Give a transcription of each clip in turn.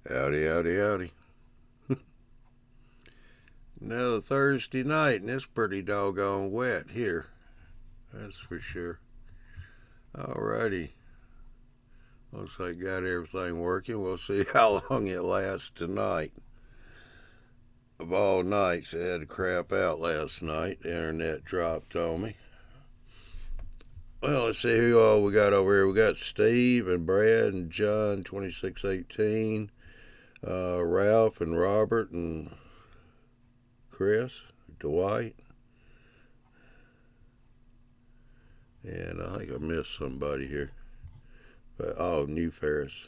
Howdy, howdy, howdy. Another Thursday night, and it's pretty doggone wet here. That's for sure. Alrighty. Looks like got everything working. We'll see how long it lasts tonight. Of all nights, I had to crap out last night. The internet dropped on me. Well, let's see who all we got over here. We got Steve and Brad and John, 2618. Ralph and Robert and Chris, Dwight. And I think I missed somebody here. But, New Ferris.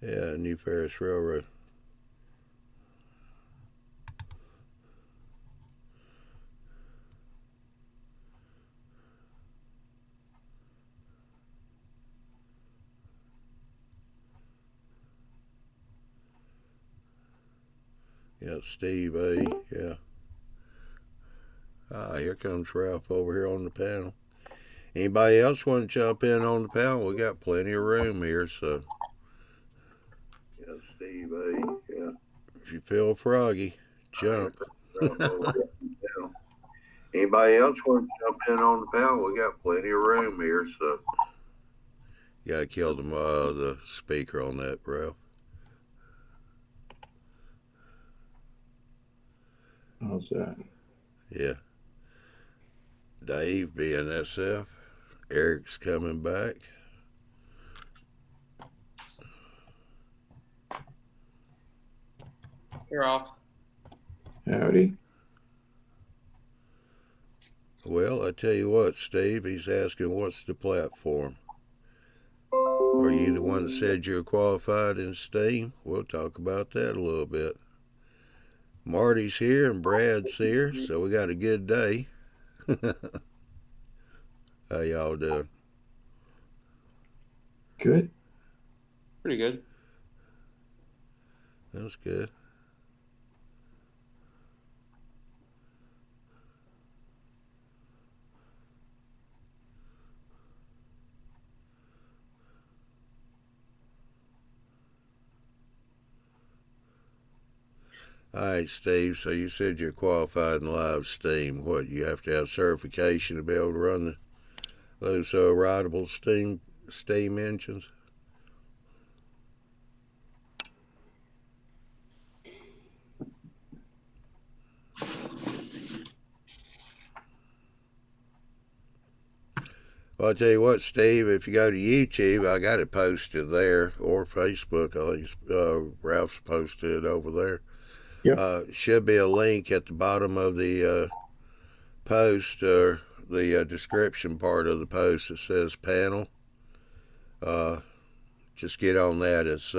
Yeah, New Ferris Railroad. Yeah, Steve A. Yeah. Here comes Ralph over here on the panel. Anybody else want to jump in on the panel? We got plenty of room here, so. Yeah, Steve A. Yeah. If you feel froggy, jump. Anybody else want to jump in on the panel? We got plenty of room here, so. You gotta kill the speaker on that, Ralph. How's that? Yeah. Dave BNSF. Eric's coming back. You're off. Howdy. Well, I tell you what, Steve, he's asking what's the platform. Are you the one that said you're qualified in Steam? We'll talk about that a little bit. Marty's here and Brad's here, so we got a good day. How y'all doing? Good. Pretty good. That's good. All right, Steve, so you said you're qualified in live Steam. What, you have to have certification to be able to run those writable Steam engines? Well, I'll tell you what, Steve, if you go to YouTube, I got it posted there, or Facebook. At least Ralph's posted it over there. Yep. Should be a link at the bottom of the post, or the description part of the post that says panel. Just get on that. It's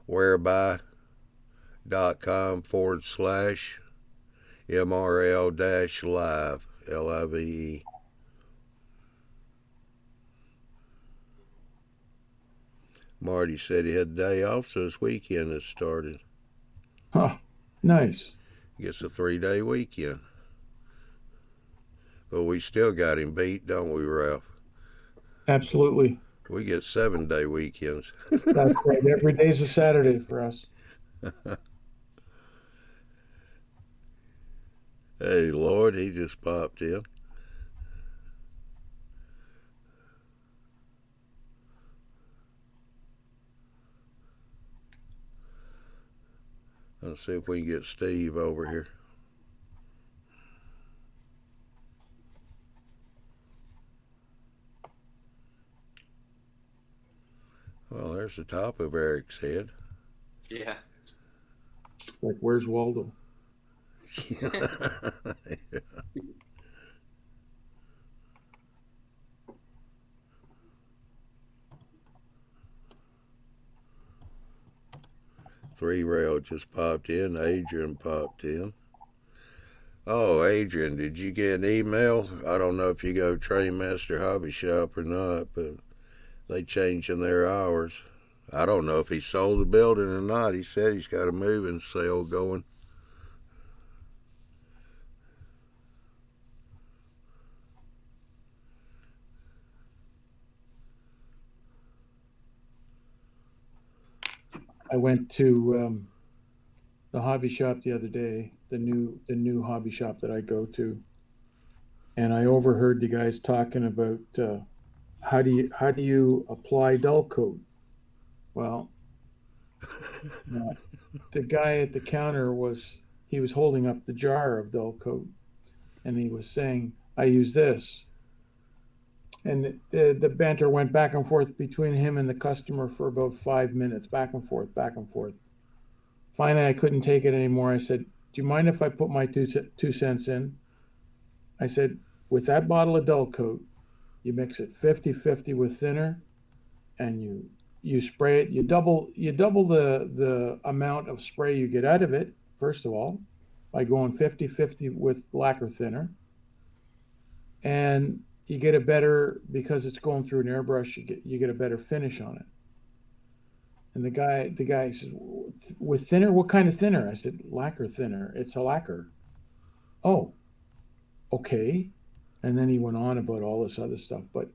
whereby.com/MRL-live, LIVE. Marty said he had a day off, so his weekend has started. Huh. Nice. Gets a 3-day weekend. But we still got him beat, don't we, Ralph? Absolutely. We get 7-day weekends. That's right. Every day's a Saturday for us. Hey, Lord, he just popped in. Let's see if we can get Steve over here. Well, there's the top of Eric's head. Yeah. It's like, where's Waldo? Yeah. 3-rail just popped in. Adrian popped in. Oh, Adrian, did you get an email? I don't know if you go Trainmaster Hobby Shop or not, but they changing their hours. I don't know if he sold the building or not. He said he's got a moving sale going. I went to the hobby shop the other day, the new hobby shop that I go to, and I overheard the guys talking about how do you apply dull coat. Well, uh, the guy at the counter was holding up the jar of dull coat, and he was saying, "I use this." And the banter went back and forth between him and the customer for about 5 minutes, back and forth, back and forth. Finally, I couldn't take it anymore. I said, "Do you mind if I put my 2 cents in?" I said, "With that bottle of dull coat, you mix it 50-50 with thinner, and you spray it. You double the amount of spray you get out of it, first of all, by going 50-50 with lacquer thinner. And you get a better, because it's going through an airbrush, you get a better finish on it." And the guy says, "With thinner? What kind of thinner?" I said, "Lacquer thinner. It's a lacquer." "Oh, okay." And then he went on about all this other stuff, but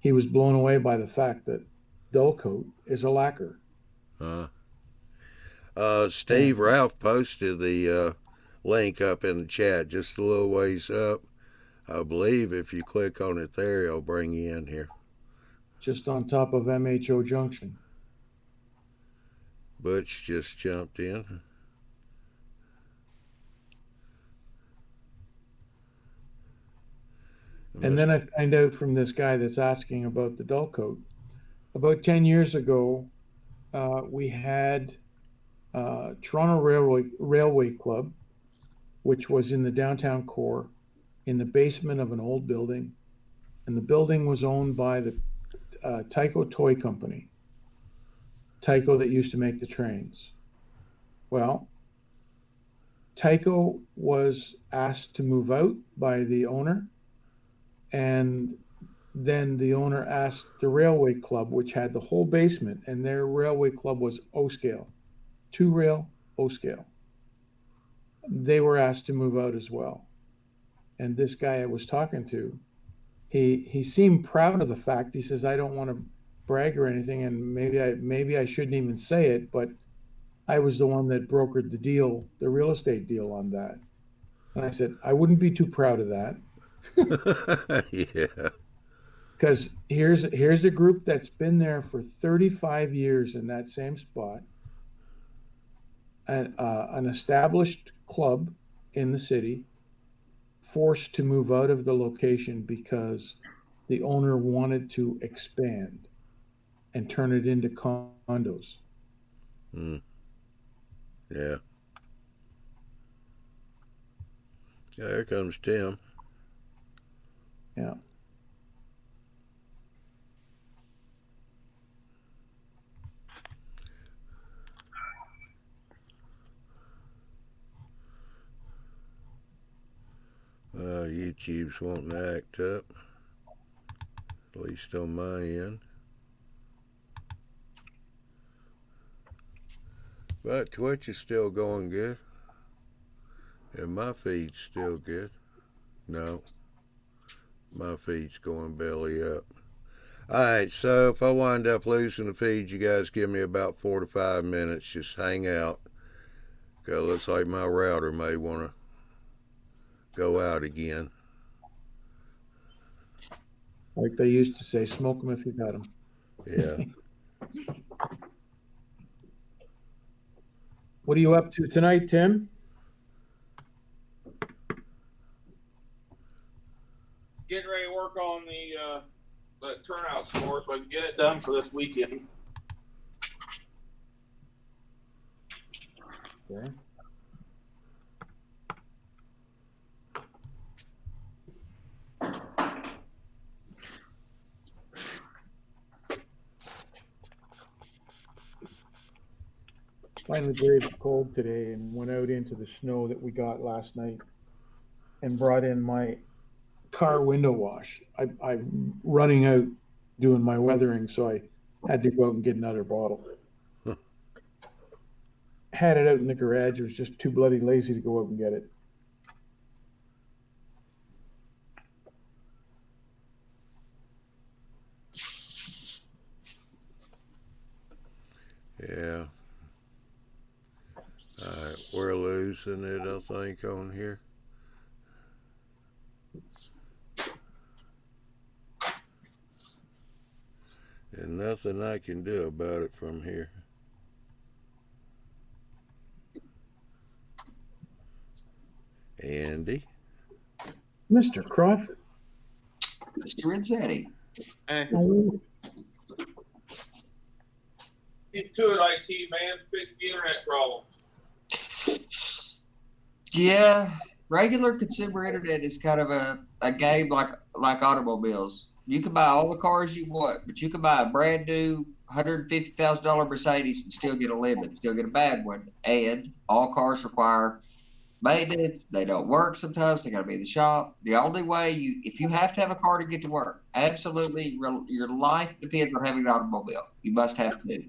he was blown away by the fact that dull coat is a lacquer. Uh, Steve And Ralph posted the link up in the chat just a little ways up. I believe if you click on it there, it'll bring you in here. just on top of MHO Junction. Butch just jumped in. And Must, then I find out from this guy that's asking about the dull coat. About 10 years ago, we had Toronto Railway Club, which was in the downtown core, in the basement of an old building. And the building was owned by the Tyco Toy Company, Tyco that used to make the trains. Well, Tyco was asked to move out by the owner, and then the owner asked the Railway Club, which had the whole basement, and their Railway Club was O scale, two rail, O scale. They were asked to move out as well. And this guy I was talking to, he seemed proud of the fact. He says, "I don't want to brag or anything, and maybe I shouldn't even say it, but I was the one that brokered the deal, the real estate deal on that." And I said, "I wouldn't be too proud of that, yeah. because here's a group that's been there for 35 years in that same spot, an established club in the city, forced to move out of the location because the owner wanted to expand and turn it into condos." Mm, yeah. There comes Tim. Yeah. YouTube's wanting to act up, at least on my end. But Twitch is still going good. And my feed's still good. No, my feed's going belly up. Alright, so if I wind up losing the feed, you guys give me about 4 to 5 minutes. Just hang out. Cause it looks like my router may want to go out again. Like they used to say, smoke them if you got them. Yeah. What are you up to tonight, Tim? Getting ready to work on the turnout score so I can get it done for this weekend. Okay. Finally braved the cold today and went out into the snow that we got last night and brought in my car window wash. I'm running out doing my weathering, so I had to go out and get another bottle. Had it out in the garage. I was just too bloody lazy to go out and get it. Yeah. using it, I think, on here. And nothing I can do about it from here. Andy? Mr. Crawford. Mr. Rizzetti. Hey, Oh, Get to it, IT man. Fix the internet problems. Yeah, regular consumer internet is kind of a game like automobiles. You can buy all the cars you want, but you can buy a brand new $150,000 Mercedes and still get a lemon, still get a bad one. And all cars require maintenance. They don't work sometimes. They got to be in the shop. The only way if you have to have a car to get to work, absolutely, your life depends on having an automobile. You must have two.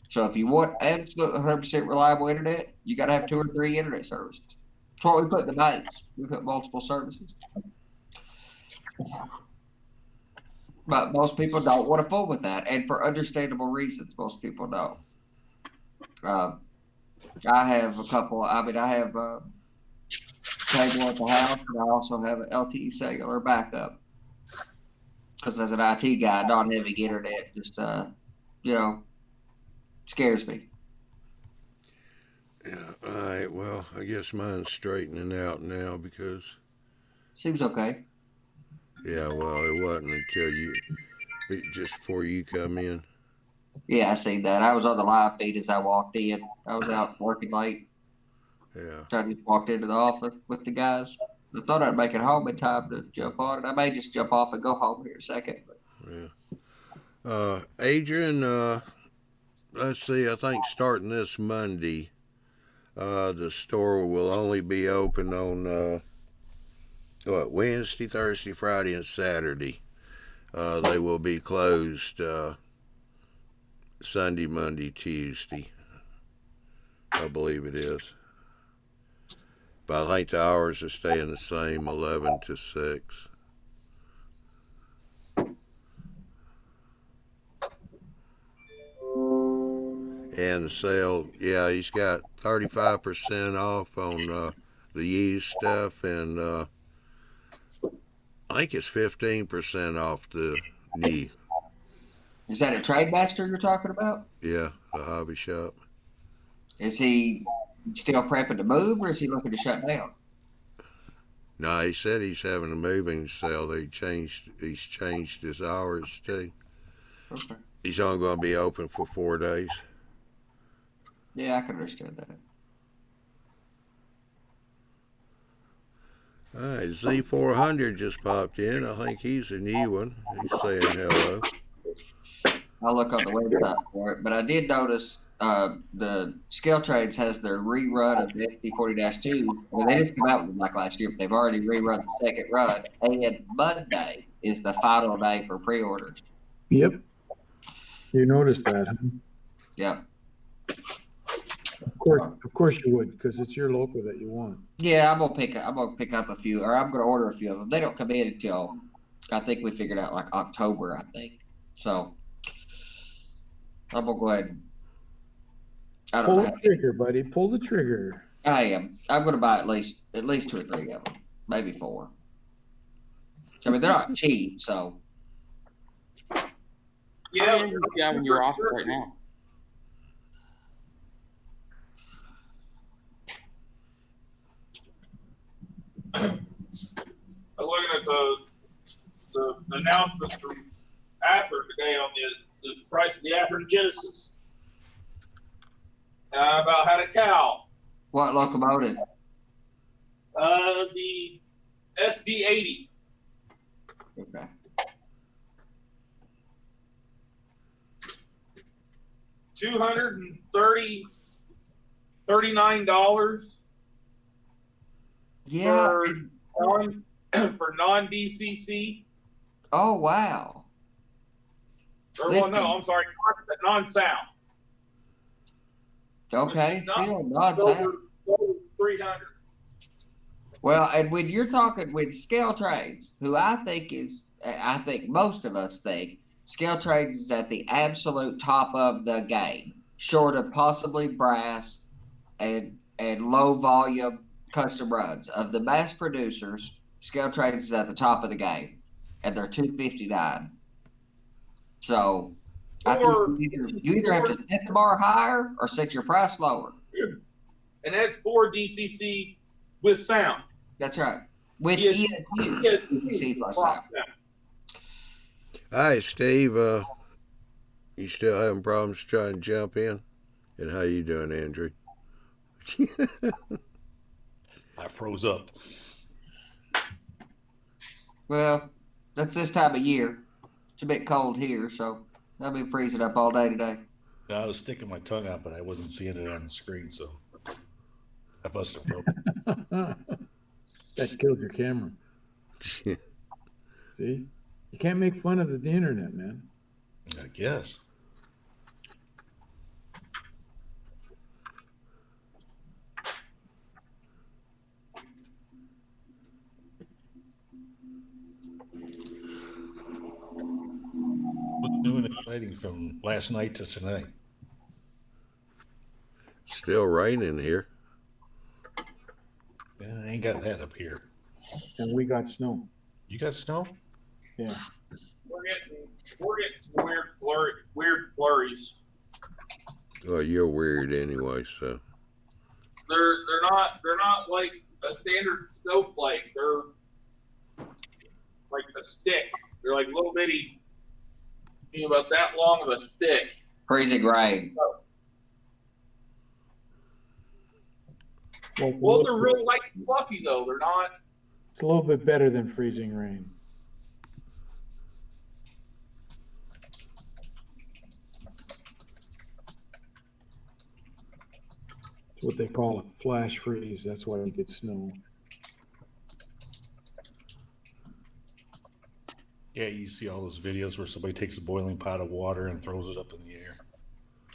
So if you want absolute 100% reliable internet, you got to have 2 or 3 internet services. That's what we put in the base. We put multiple services. But most people don't want to fool with that, and for understandable reasons, most people don't. I have a couple. I mean, I have cable at the house, and I also have an LTE cellular backup. Because as an IT guy, not having internet just scares me. Yeah, alright, well, I guess mine's straightening out now because, Seems okay. yeah, well, it wasn't until just before you come in. Yeah, I seen that. I was on the live feed as I walked in. I was out working late. Yeah. So I just walked into the office with the guys. I thought I'd make it home in time to jump on it. I may just jump off and go home here in a second. Yeah. Adrian, let's see, I think starting this Monday, the store will only be open on Wednesday, Thursday, Friday, and Saturday. They will be closed Sunday, Monday, Tuesday. I believe it is. But I think the hours are staying the same, 11 to 6. And the sale, yeah, he's got 35% off on the used stuff, and I think it's 15% off the new. Is that a trade master you're talking about? Yeah, the hobby shop. Is he still prepping to move, or is he looking to shut down? No, he said he's having a moving sale. He's changed his hours too. Okay. He's only going to be open for 4 days. Yeah, I can understand that. All right, Z400 just popped in. I think he's a new one. He's saying hello. I'll look on the website for it, but I did notice the Scale Trades has their rerun of the FD40-2. Well, they just came out with them like last year, but they've already rerun the second run. And Monday is the final day for pre-orders. yep. You noticed that, huh? Yep. Of course you would, because it's your local that you want. Yeah, I'm gonna pick up a few, or I'm gonna order a few of them. They don't come in until I think we figured out like October, I think. So I'm gonna go ahead and I don't Pull know. the trigger, buddy. Pull the trigger. I am. I'm gonna buy at least 2 or 3 of them, maybe 4. I mean, they're not cheap, so Yeah, yeah, when you're off right now. I'm looking at the announcements from Athearn today on the price of the Athearn Genesis. About had a cow. what locomotive? The SD80. Okay. $239 Yeah. for non-DCC. Oh wow. Or well, no, I'm sorry, non-sound. Okay, It's still not not sound. over 300. Well, and when you're talking with Scale Trades, who I think most of us think Scale Trades is at the absolute top of the game, short of possibly Brass and and low volume custom runs. Of the mass producers, Scale Trades is at the top of the game, and they're $259. So I think Or you either have to set the bar higher or set your price lower. and that's 4 DCC with sound. That's right. With Yes. ESU plus sound. Hi, Steve. You still having problems trying to jump in? And how you doing, Andrew? I froze up. Well, that's this time of year. It's a bit cold here, so I've been freezing up all day today. I was sticking my tongue out, but I wasn't seeing it on the screen, so I must have froze. That killed your camera. See? You can't make fun of the internet, man. I guess. What's new and exciting from last night to tonight? Still raining here. Yeah, I ain't got that up here. And we got snow. You got snow? Yeah. We're getting some weird flurries. Well, you're weird anyway, so. They're not like a standard snowflake. They're like a stick. They're like little bitty, about that long of a stick. Freezing rain. Well, they're real light and fluffy though. They're not. It's a little bit better than freezing rain. It's what they call a flash freeze. That's why you get snow. Yeah, you see all those videos where somebody takes a boiling pot of water and throws it up in the air.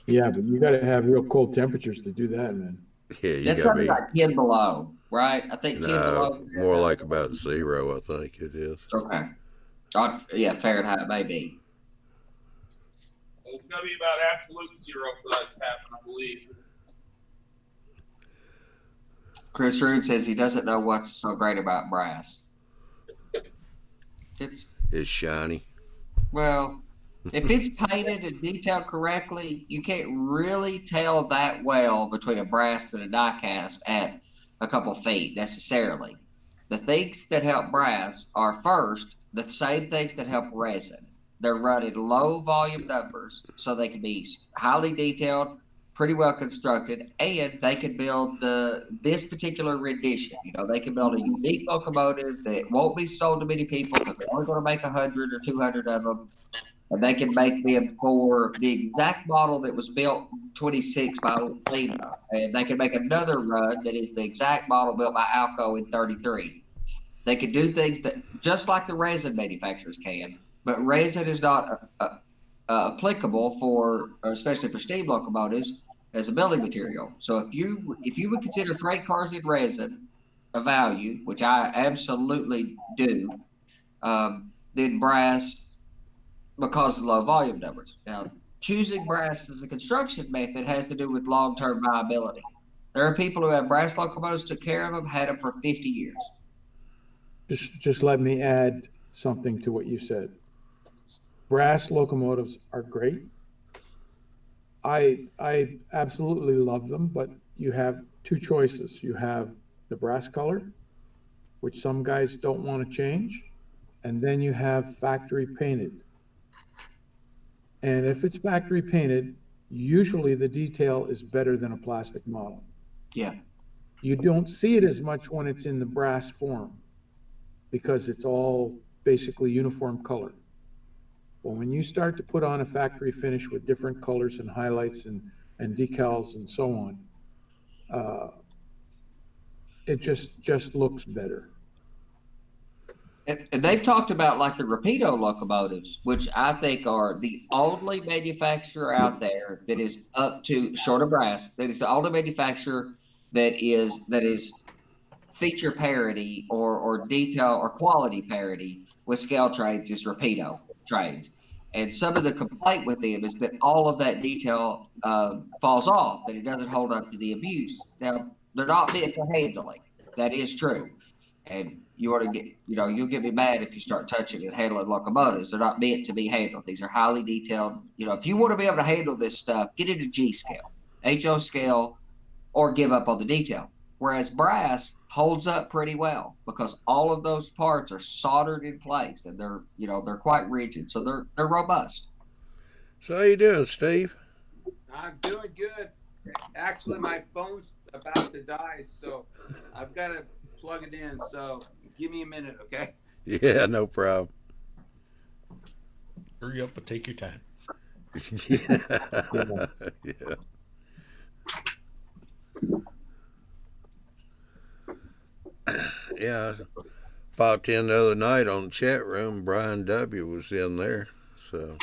Yeah, but you got to have real cold temperatures to do that, man. Yeah, you That's gotta something be. like 10 below, right? I think 10 below. No, more like about 0, I think it is. Okay. Yeah, Fahrenheit maybe. It's gonna be about absolute 0 for that to happen, I believe. Chris Rood says he doesn't know what's so great about brass. It's shiny. Well, if it's painted and detailed correctly, you can't really tell that well between a brass and a die cast at a couple feet necessarily. The things that help brass are first the same things that help resin. They're running low volume numbers so they can be highly detailed, pretty well constructed, and they can build this particular rendition. They can build a unique locomotive that won't be sold to many people because they're only going to make 100 or 200 of them. And they can make them for the exact model that was built 26 by Lima. And they can make another run that is the exact model built by Alco in 33. They can do things that just like the resin manufacturers can, but resin is not applicable for, especially for steam locomotives, as a building material. So if you would consider freight cars in resin a value, which I absolutely do, then brass, because of low volume numbers. Now, choosing brass as a construction method has to do with long-term viability. There are people who have brass locomotives, took care of them, had them for 50 years. Just let me add something to what you said. Brass locomotives are great. I absolutely love them, but you have two choices. You have the brass color, which some guys don't want to change, and then you have factory painted. And if it's factory painted, usually the detail is better than a plastic model. Yeah. You don't see it as much when it's in the brass form because it's all basically uniform color. But when you start to put on a factory finish with different colors and highlights and decals and so on, it just looks better. And they've talked about like the Rapido locomotives, which I think are the only manufacturer out there that is up to short of brass. That is the only manufacturer that is feature parity or detail or quality parity with Scale Trades is Rapido Trades. And some of the complaint with them is that all of that detail falls off, that it doesn't hold up to the abuse. Now, they're not meant for handling. That is true. And you want to get, you'll get me mad if you start touching and handling locomotives. They're not meant to be handled. These are highly detailed. If you want to be able to handle this stuff, get into G scale, HO scale, or give up on the detail. Whereas brass holds up pretty well because all of those parts are soldered in place and they're quite rigid. So they're robust. So how you doing, Steve? I'm doing good. Actually, my phone's about to die, so I've got to plug it in. So give me a minute, okay? Yeah, no problem. Hurry up and take your time. Yeah. Yeah. Yeah, I popped in the other night on the chat room. Brian W. was in there, so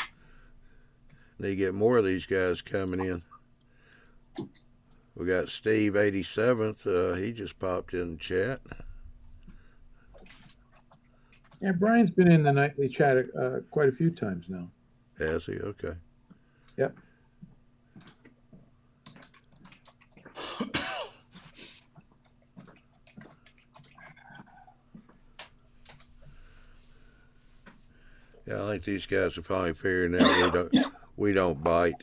need to get more of these guys coming in. We got Steve 87th. He just popped in the chat. Yeah, Brian's been in the nightly chat quite a few times now. Has he? Okay. Yep. Yeah, I think these guys are finally figuring out we don't bite.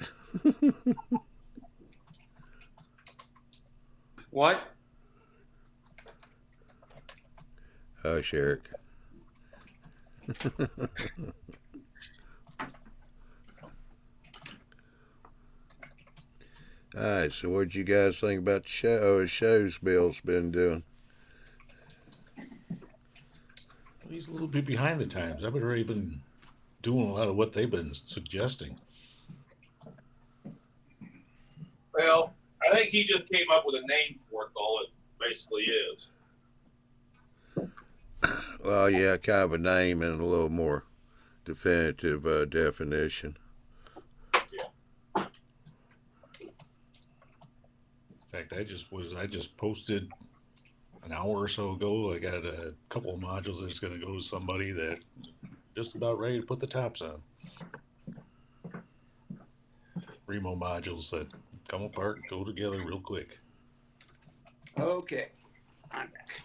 What? Hush, Eric. All right, so what did you guys think about the show? Oh, the shows Bill's been doing. He's a little bit behind the times. I've already been doing a lot of what they've been suggesting. Well, I think he just came up with a name for it. All it basically is. Well, yeah, kind of a name and a little more definitive definition. In fact, I just posted an hour or so ago. I got a couple of modules that's going to go to somebody that just about ready to put the tops on. Remo modules that come apart, go together real quick. Okay, I'm back.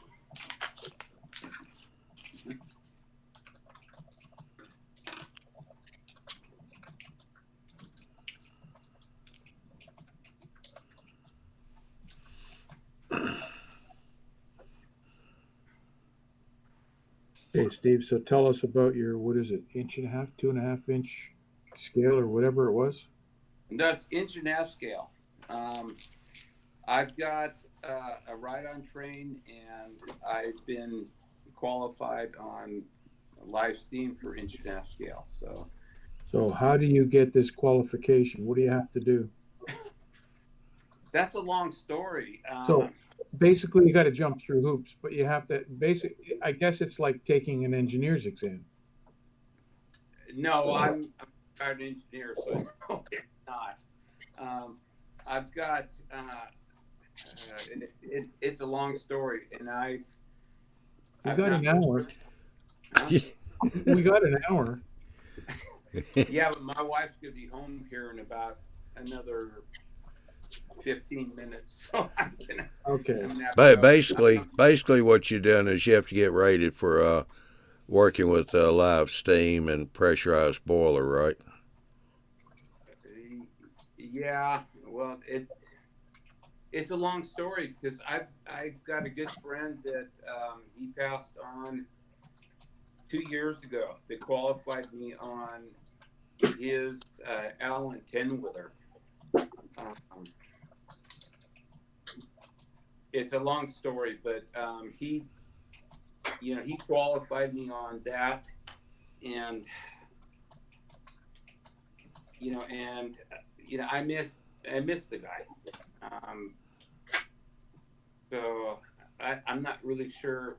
Hey, Steve, so tell us about your, what is it, 1.5 inch, 2.5 inch scale or whatever it was? That's inch and a half scale. I've got a ride-on train, and I've been qualified on live steam for inch and a half scale. So how do you get this qualification? What do you have to do? That's a long story. So basically, you got to jump through hoops, but you have to I guess it's like taking an engineer's exam. No, I'm a retired engineer, so no, it's not. I've got it's a long story, and We got an hour. Huh? We got an hour. Yeah, but my wife's gonna be home here in about another 15 minutes, so Okay. But basically, what you're doing is you have to get rated for working with live steam and pressurized boiler, right? Yeah, well, it's a long story because I've got a good friend that he passed on 2 years ago that qualified me on his Allen 10-wheeler. It's a long story, but he qualified me on that, and I missed the guy. So I'm not really sure.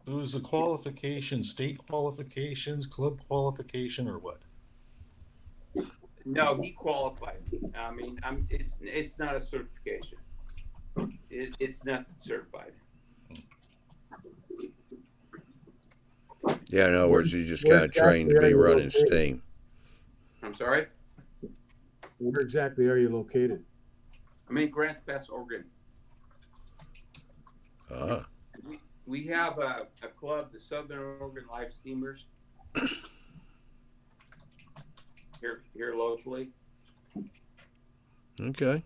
So is the qualification state qualifications, club qualification, or what? No, he qualified me. I mean, it's not a certification. It's not certified. Yeah, in other words, you just kind of trained to be running steam. I'm sorry? Where exactly are you located? I'm in Grants Pass, Oregon. Ah, We have a club, the Southern Oregon Life Steamers, here locally. okay.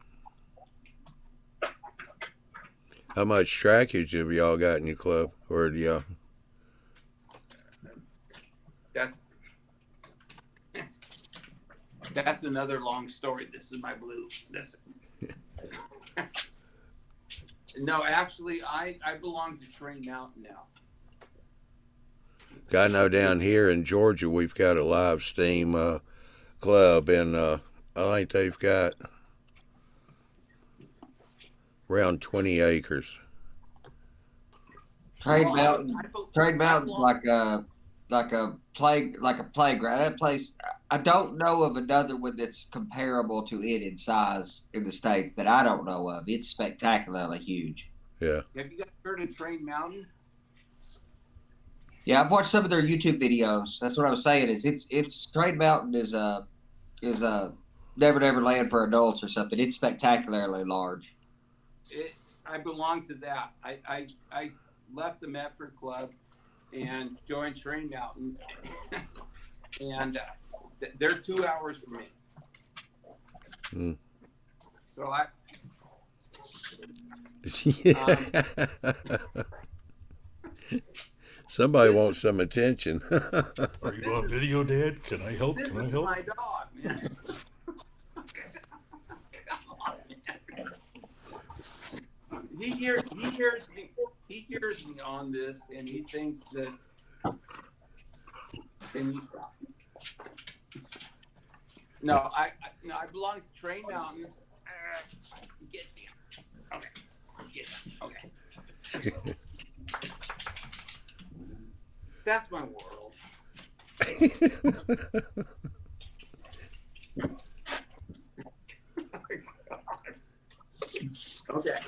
How much trackage have y'all got in your club? Or do y'all? That's that's another long story. This is my blue. This. No, actually, I belong to Train Mountain now. I know down here in Georgia we've got a live steam club, and I think they've got around 20 acres. Trade Well, Mountain. Trade Mountain's belong- like a playground. That place. I don't know of another one that's comparable to it in size in the states that I don't know of. It's spectacularly huge. Yeah. Have you guys heard of Train Mountain? Yeah, I've watched some of their YouTube videos. That's what I was saying. It's Trade Mountain is a Never Never Land for adults or something. It's spectacularly large. I belong to that. I left the Medford Club and joined Train Mountain, and they're 2 hours from me. Mm. So I Somebody wants some attention. Are you on video, Dad? Can I help? this Can I is help? my dog, man. He hears me on this, and he thinks that. And no, I belong to Train Mountain. Get me. Okay. Get me. Okay. That's my world. Okay.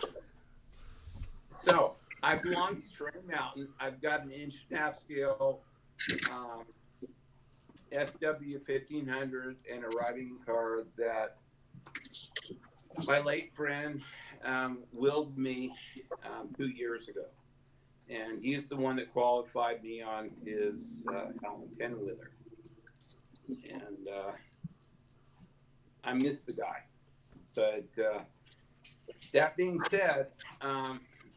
So I belong to Train Mountain. I've got an 1.5 scale SW 1500 and a riding car that my late friend willed me 2 years ago. And he's the one that qualified me on his Allen 10-wheeler. And I miss the guy. But that being said,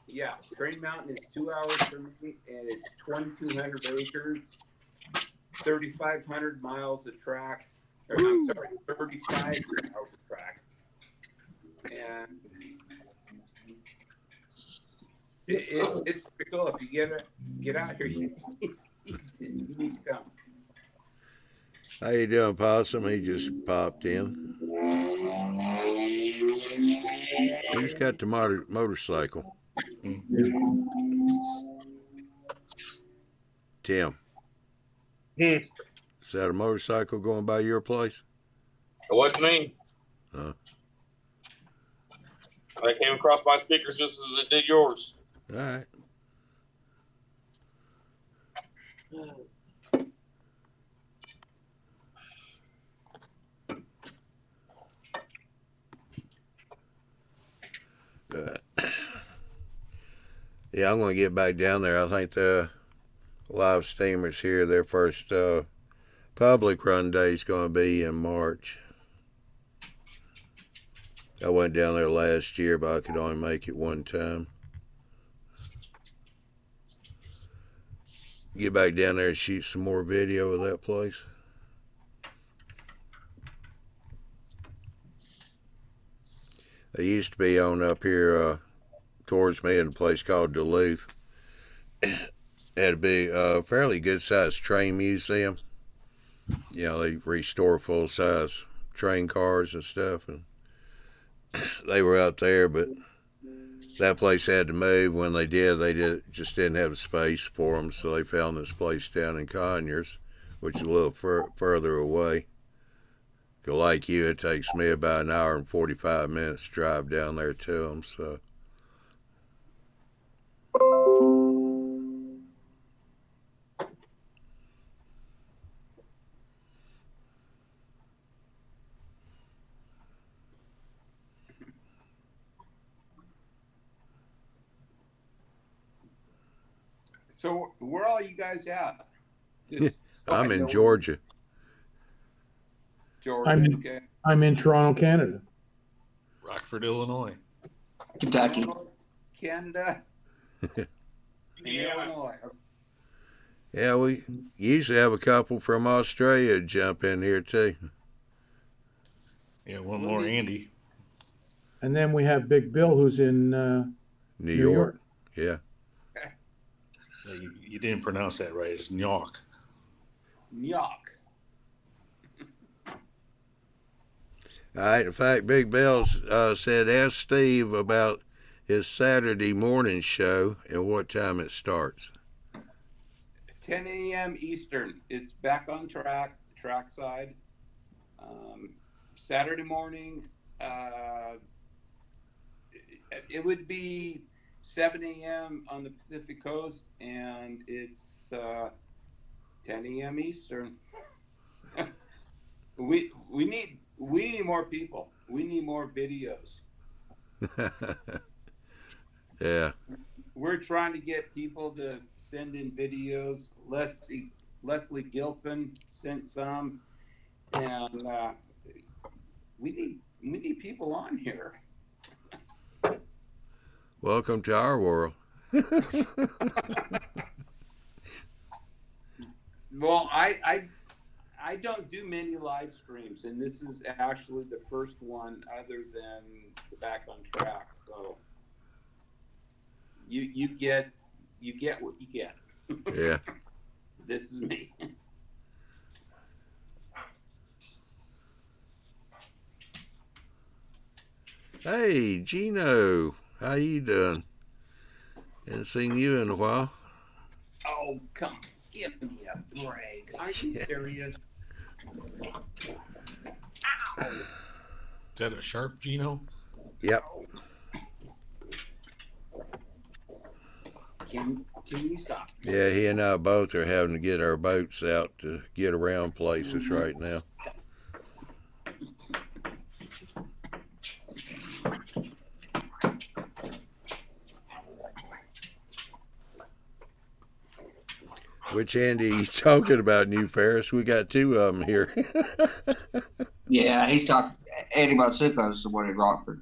yeah, Train Mountain is 2 hours from me, and it's 2,200 acres, 3,500 miles of track. Or, I'm sorry, 35 miles of track. And it's pretty cool. If you get out here, you need to come. How you doing, Possum? He just popped in. Who's got the motorcycle? Tim. It Is that a motorcycle going by your place? wasn't me. Huh. They came across my speakers just as it did yours. All right. Yeah, I'm going to get back down there. I think the live steamers here, their first public run day is going to be in March. I went down there last year, but I could only make it one time. Get back down there and shoot some more video of that place. They used to be on up here towards me in a place called Duluth. Had a big, fairly good-sized train museum. You know, they restore full-size train cars and stuff, and they were out there, but that place had to move. When they did, just didn't have the space for them, so they found this place down in Conyers, which is a little further away. 'Cause like you, it takes me about an hour and 45 minutes to drive down there to them, so. So where are all you guys at? Just so I I'm in know- Georgia. Georgia. I'm in- Okay. I'm in Toronto, Canada. Rockford, Illinois. Kentucky. Canada, and Yeah. Illinois. Yeah, we usually have a couple from Australia jump in here too. Yeah, one more Andy. And then we have Big Bill, who's in New New York. York. Yeah. Yeah, you didn't pronounce that right. It's Nyok. Nyok. All right. In fact, Big Bill said, ask Steve about his Saturday morning show and what time it starts. 10 a.m. Eastern. It's back on trackside. Saturday morning. It would be 7 a.m. on the Pacific Coast, and it's 10 a.m. Eastern. we need more people. We need more videos. Yeah. We're trying to get people to send in videos. Leslie Gilpin sent some, and we need people on here. Welcome to our world. Well, I don't do many live streams, and this is actually the first one other than the Back on Track. So you get what you get. Yeah. This is me. Hey, Gino. How you doing? Haven't seen you in a while. Oh, come, give me a break. Are you serious? Is that a sharp, Gino? Yep. Can you stop? Yeah, he and I both are having to get our boats out to get around places right now. Which Andy are you talking about, New Ferris? We got two of them here. Yeah, he's talking. Eddie Matsuko is the one in Rockford.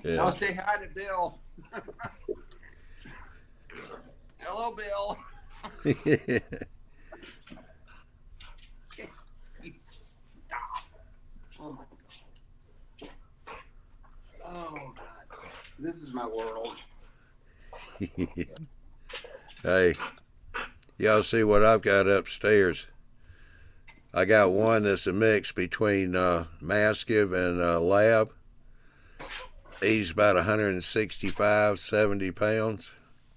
Yeah. I'll say hi to Bill. Hello, Bill. Oh my God. Oh God. This is my world. Hey, y'all see what I've got upstairs? I got one that's a mix between Mastiff and Lab. He's about 165, 70 pounds.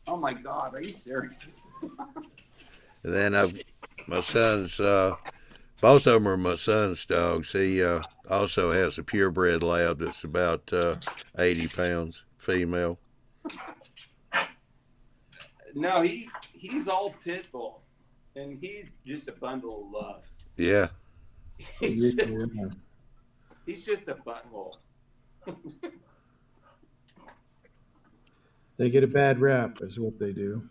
Oh my God. Are you serious? And then I've my son's, both of them are my son's dogs. He also has a purebred lab that's about 80 pounds, female. No, he's all pit bull, and he's just a bundle of love. Yeah. He's just a butthole. They get a bad rap, is what they do.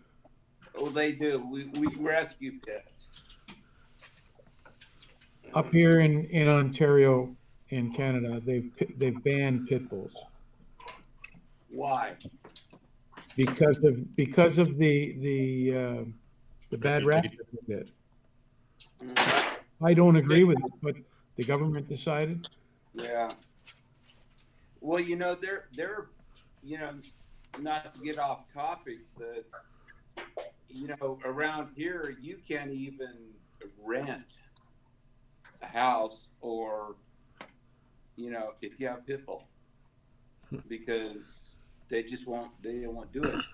Oh, they do. We rescue pits. Up here in Ontario, in Canada, they've banned pit bulls Why? because of the bad rap that they get. I don't agree with it, but the government decided. Yeah. Well, they're not to get off topic, but around here you can't even rent a house or if you have pit bull because they won't do it.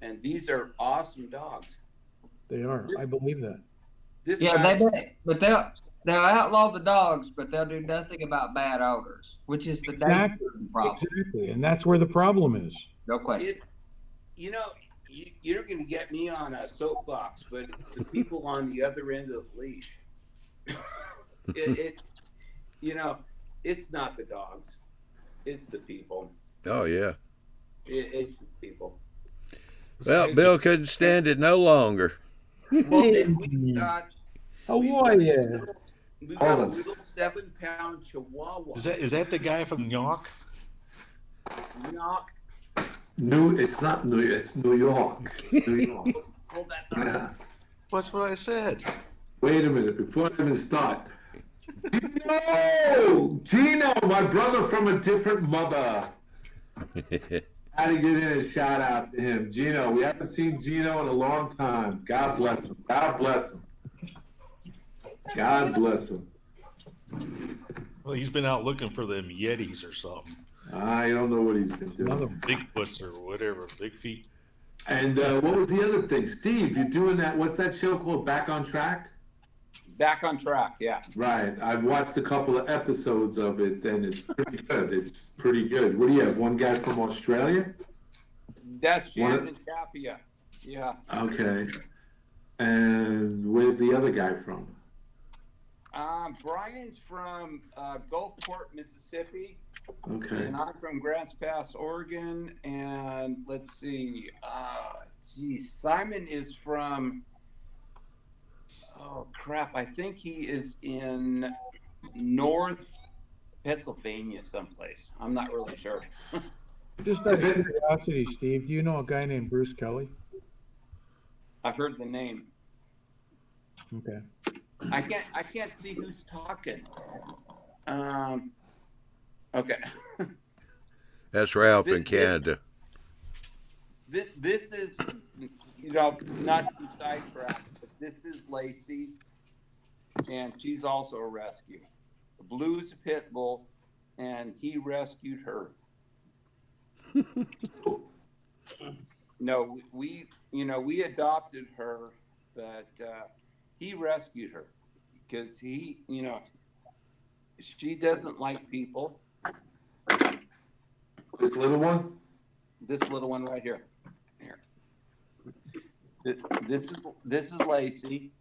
And these are awesome dogs. They are. I believe that. This Yeah, guy, but they'll outlaw the dogs, but they'll do nothing about bad owners, which is the Exactly. problem. Exactly, and that's where the problem is. No question. it's you're going to get me on a soapbox, but it's the people on the other end of the leash. It's not the dogs, it's the people. Oh, yeah. It's the people. Well, Bill couldn't stand it no longer. Well, Hey, then we've got how we've are got a you? little, we've got a little 7-pound Chihuahua. Is that the guy from York? Knock. It's not New York, it's New York. It's New York. Hold that thought. Yeah. That's what I said. Wait a minute, before I even start. Gino, my brother from a different mother. Had to get in a shout out to him. Gino, we haven't seen Gino in a long time. God bless him. God bless him. God bless him. Well, he's been out looking for them Yetis or something. I don't know what he's been Another doing. Bigfoots or whatever. Big feet. And what was the other thing? Steve, you're doing that, what's that show called? Back on Track? Back on track, yeah. Right. I've watched a couple of episodes of it, and it's pretty good. It's pretty good. What do you have? One guy from Australia? That's One of- Shannon Tapia. Yeah. Okay. And where's the other guy from? Brian's from Gulfport, Mississippi, Okay. and I'm from Grants Pass, Oregon. And let's see, Simon is from. Oh crap! I think he is in North Pennsylvania, someplace. I'm not really sure. Just out of curiosity, Steve, do you know a guy named Bruce Kelly? I've heard the name. Okay. I can't see who's talking. Okay. That's Ralph in Canada. This is, not to be sidetracked, but this is Lacey, and she's also a rescue. Blue's a pit bull, and he rescued her. No, we adopted her, but he rescued her because she doesn't like people. This little one? This little one right here. Here. This is Lacey.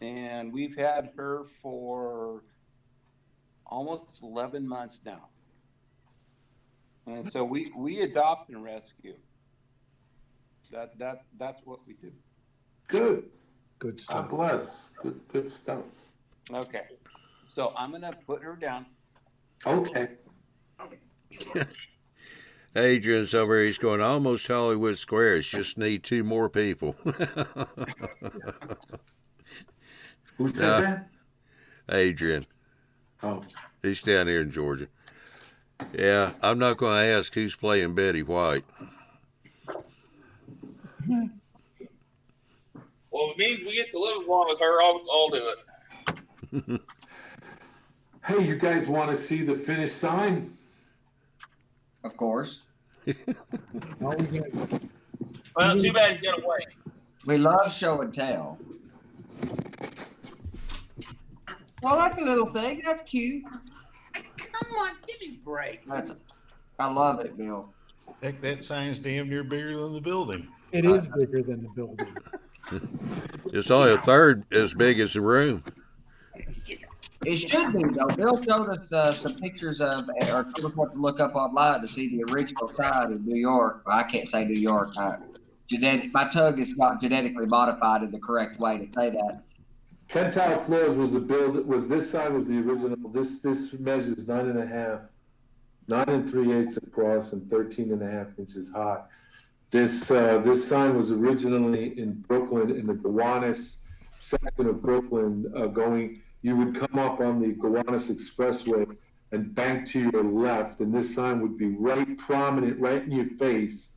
And we've had her for almost 11 months now. And so we adopt and rescue. That's what we do. Good. Good stuff. God bless. Good stuff. Okay. So I'm gonna put her down. Okay. Adrian's over here. He's going almost Hollywood Squares. Just need 2 more people. Who said No. that? Adrian. Oh. He's down here in Georgia. Yeah, I'm not going to ask who's playing Betty White. Well, if it means we get to live as long as her, I'll do it. Hey, you guys want to see the finished sign? Of course. How are we gonna- Well, too bad you got away. We love show and tell. Well, that's a little thing. That's cute. Come on, give me a break. I love it, Bill. Heck, that sign's damn near bigger than the building. It is bigger than the building. It's only a third as big as the room. It should be, though. Bill showed us some pictures of, or told us what to look up online to see the original sign in New York. Well, I can't say New York. My tongue is not genetically modified in the correct way to say that. Kentile Floors this sign was the original. This measures 9.5, 9 3/8 across and 13.5 inches high. This sign was originally in Brooklyn, in the Gowanus section of Brooklyn, you would come up on the Gowanus Expressway and bank to your left, and this sign would be right prominent, right in your face.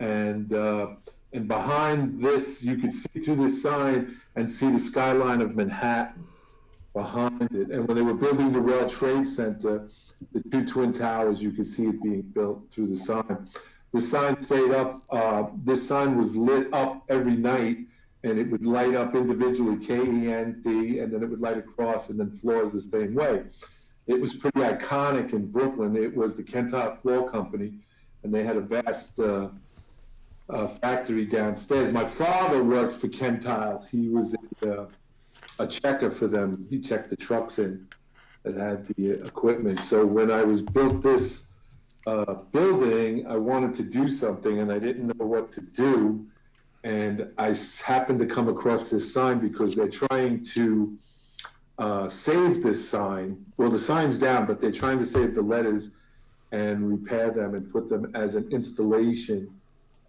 And behind this, you could see through this sign and see the skyline of Manhattan behind it. And when they were building the World Trade Center, the 2 twin towers, you could see it being built through the sign. The sign stayed up. This sign was lit up every night, and it would light up individually, KEND, and then it would light across, and then Floors the same way. It was pretty iconic in Brooklyn. It was the Kentile Floor Company, and they had a vast factory downstairs. My father worked for Kentile. He was a checker for them. He checked the trucks in that had the equipment. So when I was built this building, I wanted to do something and I didn't know what to do. And I happened to come across this sign because they're trying to save this sign. Well, the sign's down, but they're trying to save the letters and repair them and put them as an installation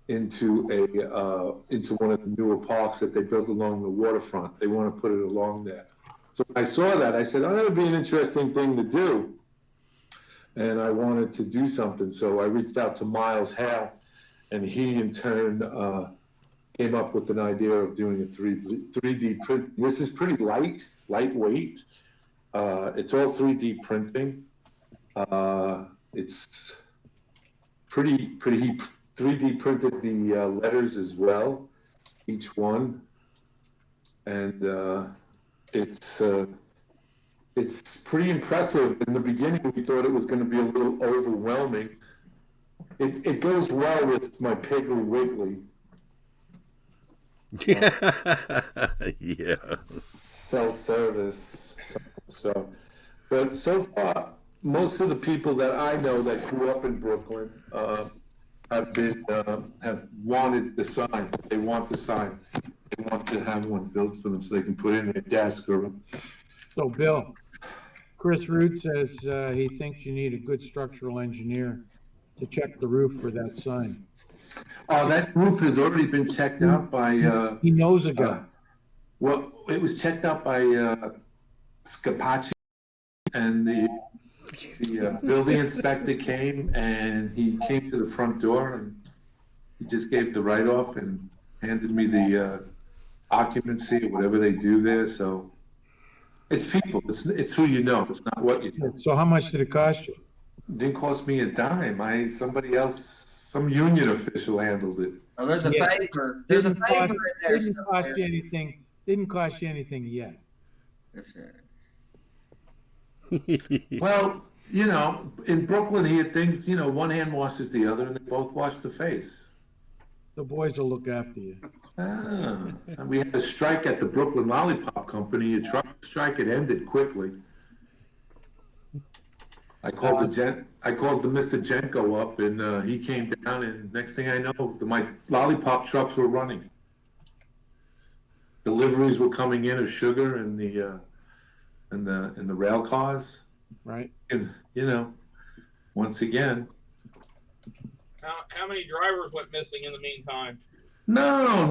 into one of the newer parks that they built along the waterfront. They want to put it along there. So when I saw that, I said, oh, that would be an interesting thing to do. And I wanted to do something. So I reached out to Miles Hale, and he in turn came up with an idea of doing a 3D print. This is pretty lightweight. It's all 3D printing. It's pretty. He 3D printed the letters as well, each one, and it's pretty impressive. In the beginning, we thought it was going to be a little overwhelming. It goes well with my Piggly Wiggly. Yeah. Self-service. So, but so far, most of the people that I know that grew up in Brooklyn have wanted the sign. They want the sign. They want to have one built for them so they can put it in their desk or. So, Bill, Chris Root says he thinks you need a good structural engineer to check the roof for that sign. Oh, that roof has already been checked out by. He knows a guy. Well, it was checked out by Scapaci, and the building inspector came, and he came to the front door, and he just gave the write-off and handed me the occupancy or whatever they do there. So it's people. It's who you know. It's not what you know. So how much did it cost you? It didn't cost me a dime. Somebody else, some union official handled it. Oh, there's a Yeah. favor. There's a Didn't favor cost- in there. Didn't cost somewhere. you anything. Didn't cost you anything yet. That's it. Well, in Brooklyn here, things, one hand washes the other, and they both wash the face. The boys will look after you. And we had a strike at the Brooklyn Lollipop Company. A truck strike. It ended quickly. I called the Mr. Jenko up, and he came down, and next thing I know, my lollipop trucks were running. Deliveries were coming in of sugar and the rail cars. Right. And once again. How many drivers went missing in the meantime? No.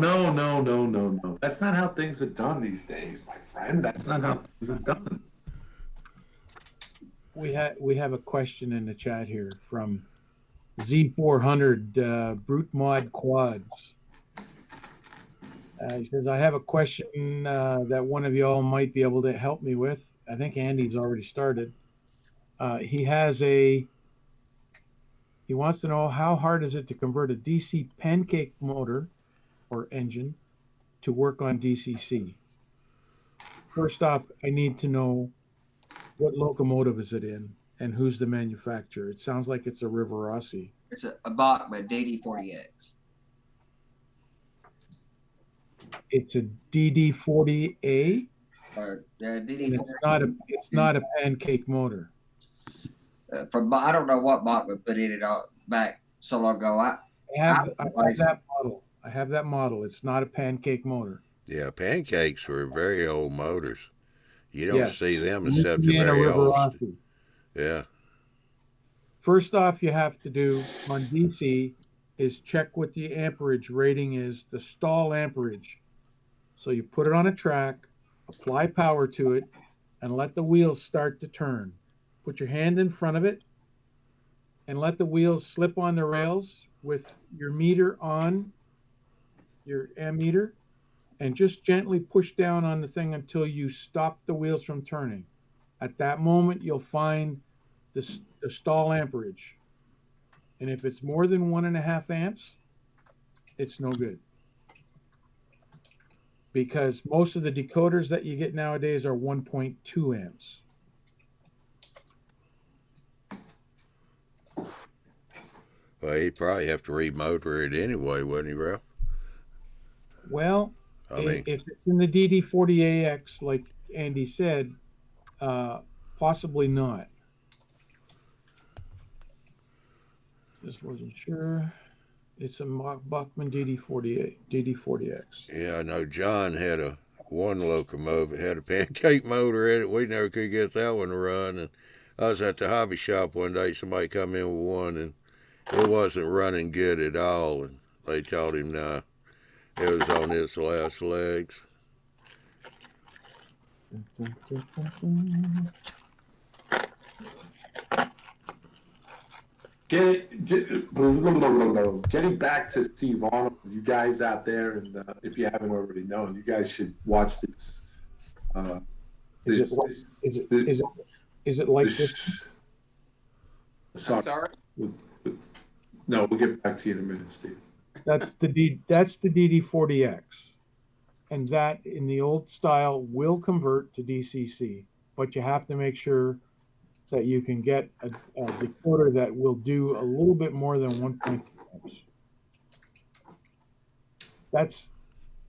That's not how things are done these days, my friend. That's not how things are done. We have a question in the chat here from Z400 Brute Mod Quads. He says, I have a question that one of y'all might be able to help me with. I think Andy's already started. He wants to know, how hard is it to convert a DC pancake motor or engine to work on DCC? First off, I need to know, what locomotive is it in and who's the manufacturer? It sounds like it's a Rivarossi. It's a Bachmann DD40X. It's a DD40A. Or And DD40. it's not a pancake motor. I don't know what Bachmann put in it back so long ago. I have that model. I have that model. It's not a pancake motor. Yeah, pancakes were very old motors. You don't Yeah. see them except Louisiana you're very old. Rivarossi. Yeah. First off, you have to do on DC is check what the amperage rating is, the stall amperage. So you put it on a track, apply power to it, and let the wheels start to turn. Put your hand in front of it and let the wheels slip on the rails with your meter on, your ammeter, and just gently push down on the thing until you stop the wheels from turning. At that moment, you'll find the stall amperage. And if it's more than 1.5 amps, it's no good. Because most of the decoders that you get nowadays are 1.2 amps. Well, he'd probably have to remotor it anyway, wouldn't he, Ralph? Well, I mean, if it's in the DD40AX, like Andy said, possibly not. Just wasn't sure. It's a Bachmann DD48, DD40X. Yeah, I know John had a one locomotive, it had a pancake motor in it. We never could get that one to run. And I was at the hobby shop one day. Somebody come in with one, and it wasn't running good at all. And they told him, nah, it was on its last legs. Getting back to Steve Arnold, you guys out there, and if you haven't already known, you guys should watch this. Is it this, like, this, is it this, is it like this- this? I'm Sorry. sorry. No, we'll get back to you in a minute, Steve. That's the DD40X, and that in the old style will convert to DCC, but you have to make sure that you can get a decoder that will do a little bit more than 1.2 amps. That's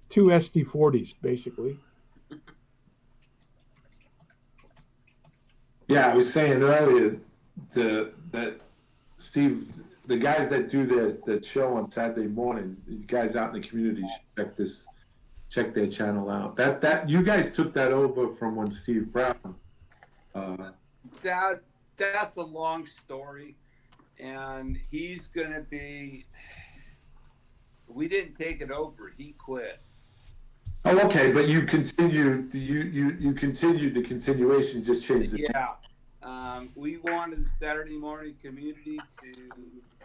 two SD40s basically. Yeah, I was saying earlier that Steve, the guys that do that show on Saturday morning, you guys out in the community should check their channel out. That you guys took that over from when Steve Brown. That's a long story, and he's gonna be. We didn't take it over. He quit. Oh, okay, but you continued. You continued the continuation. Just changed the. Yeah. We wanted the Saturday morning community to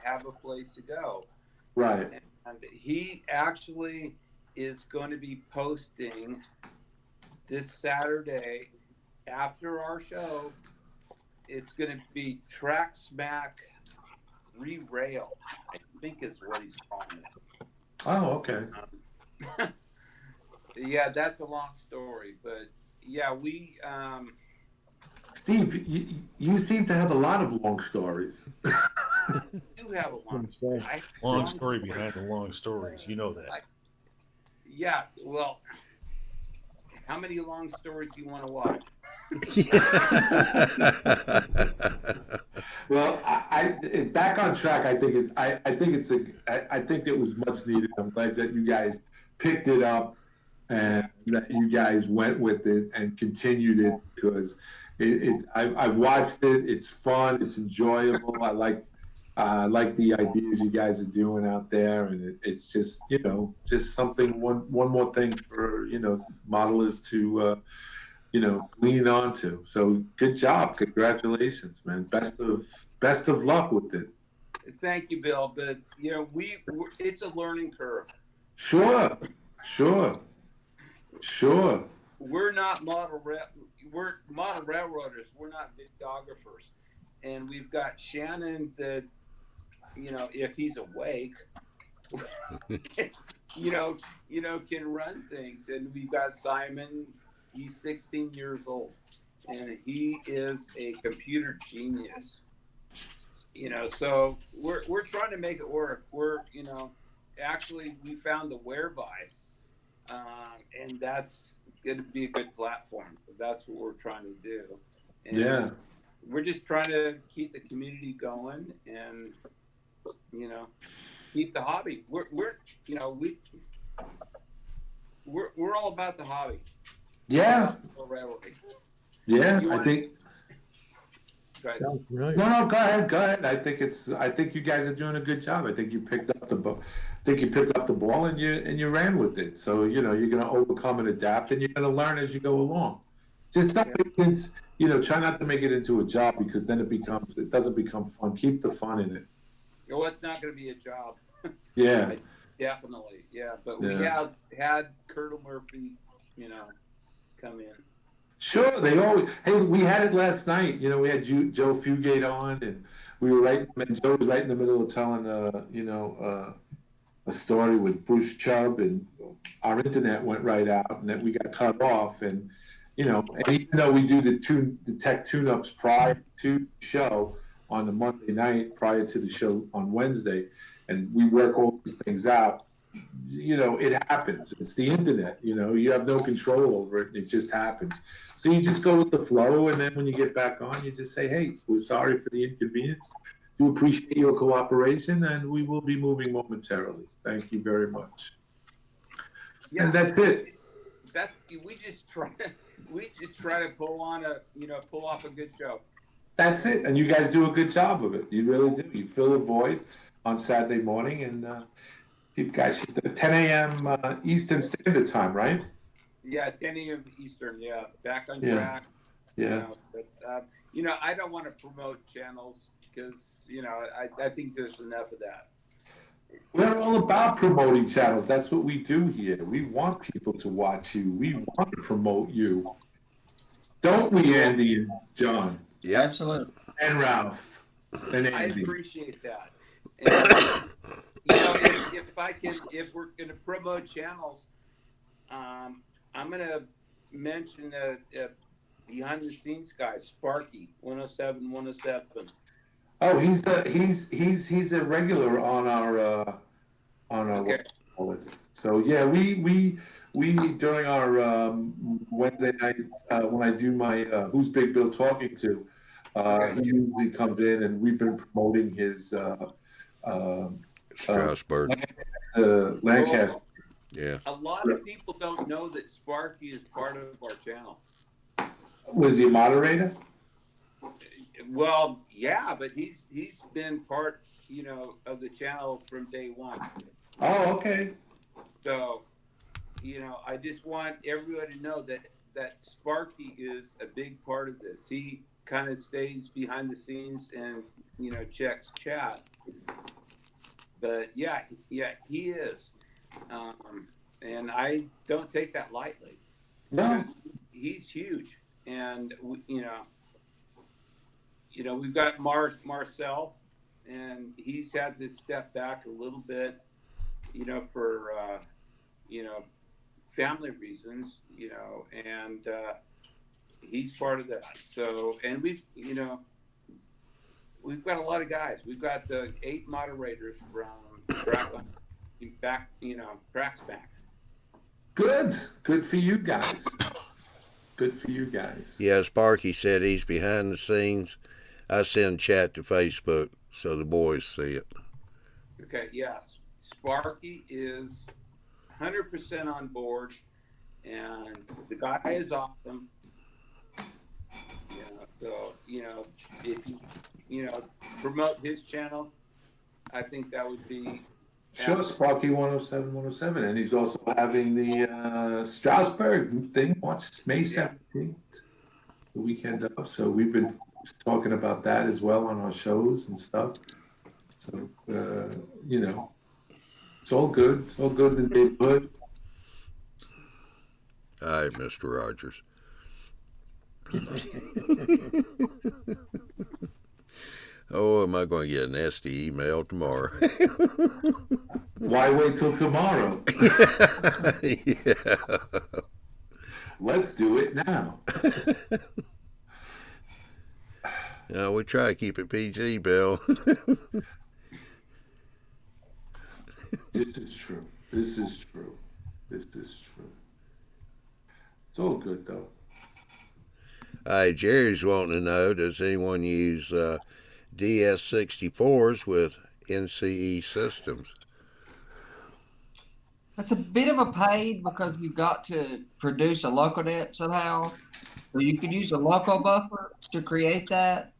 have a place to go. Right. And he actually is going to be posting this Saturday after our show. It's going to be Track Smack Re-Rail, I think is what he's calling it. Oh, okay. Yeah, that's a long story, but yeah, we. Steve, you seem to have a lot of long stories. Do have a long story. Long story behind the long stories. You know that. Yeah, well, how many long stories do you want to watch? Well, I back on track. I think it was much needed. I'm glad that you guys picked it up and that you guys went with it and continued it because I've watched it. It's fun. It's enjoyable. I like the ideas you guys are doing out there, and it's just just something one more thing for modelers to lean on to. So good job, congratulations, man. Best of luck with it. Thank you, Bill. But it's a learning curve. Sure. We're not we're model railroaders. We're not videographers, and we've got Shannon that if he's awake, can run things, and we've got Simon. He's 16 years old, and he is a computer genius. So we're trying to make it work. We're actually we found the whereby, and that's going to be a good platform. That's what we're trying to do. And yeah. We're just trying to keep the community going and keep the hobby. We're all about the hobby. Yeah. Yeah, I think. Sounds familiar. No, go ahead. I think you guys are doing a good job. I think you picked up the ball and you ran with it. So you're going to overcome and adapt, and you're going to learn as you go along. Just don't try not to make it into a job, because then it doesn't become fun. Keep the fun in it. Well, it's not going to be a job. Yeah. Definitely, yeah. But we have had Colonel Murphy, come in. Sure, hey, we had it last night. We had Joe Fugate on, and we were and Joe was right in the middle of telling, a story with Bruce Chubb, and our internet went right out, and then we got cut off, and even though we do the tech tune-ups prior to the show on the Monday night, prior to the show on Wednesday, and we work all these things out, it happens. It's the internet, you have no control over it. It just happens. So you just go with the flow, and then when you get back on, you just say, hey, we're sorry for the inconvenience, do appreciate your cooperation, and we will be moving momentarily. Thank you very much. Yeah, And that's it. we just try to pull off a good show. That's it. And you guys do a good job of it. You really do. You fill a void on Saturday morning, and you guys, 10 a.m. Eastern Standard Time, right? Yeah, 10 a.m. Eastern. Yeah, back on Yeah. track. Yeah. But I don't want to promote channels because I think there's enough of that. We're all about promoting channels. That's what we do here. We want people to watch you. We want to promote you. Don't we, Andy and John? Yep. Absolutely. And Ralph. And I Andy. appreciate that. And, if we're going to promote channels, I'm going to mention a behind the scenes guy, Sparky 107 107. Oh, he's a regular on our Okay. So yeah, we during our Wednesday night when I do my Who's Big Bill Talking To, he usually comes in, and we've been promoting his Strasbourg. Lancaster. Yeah. A lot of people don't know that Sparky is part of our channel. Was he a moderator? Well, yeah, but he's been part, of the channel from day one. Oh, okay. So, I just want everyone to know that Sparky is a big part of this. He kind of stays behind the scenes and, checks chat. But yeah, he is. And I don't take that lightly. No. Because he's huge. And, we've got Marcel, and he's had to step back a little bit, for, family reasons, and he's part of that. So, and we've got a lot of guys. We've got the 8 moderators from Tracksmack. Good for you guys. Good for you guys. Yeah, Sparky said he's behind the scenes. I send chat to Facebook so the boys see it. Okay, yes. Sparky is 100% on board, and the guy is awesome. So, if you, promote his channel, I think that would be... Sure, Sparky 107, 107. And he's also having the Strasbourg thing on May 17th, the weekend up. So we've been talking about that as well on our shows and stuff. So, it's all good. It's all good in the neighborhood. All right, Mr. Rogers. Oh, am I going to get a nasty email tomorrow? Why wait till tomorrow? Yeah. Let's do it now. We try to keep it PG, Bill. This is true. This is true. This is true. It's all good, though. Jerry's wanting to know, does anyone use DS64s with NCE systems? That's a bit of a pain because you've got to produce a local net somehow. So you could use a local buffer to create that.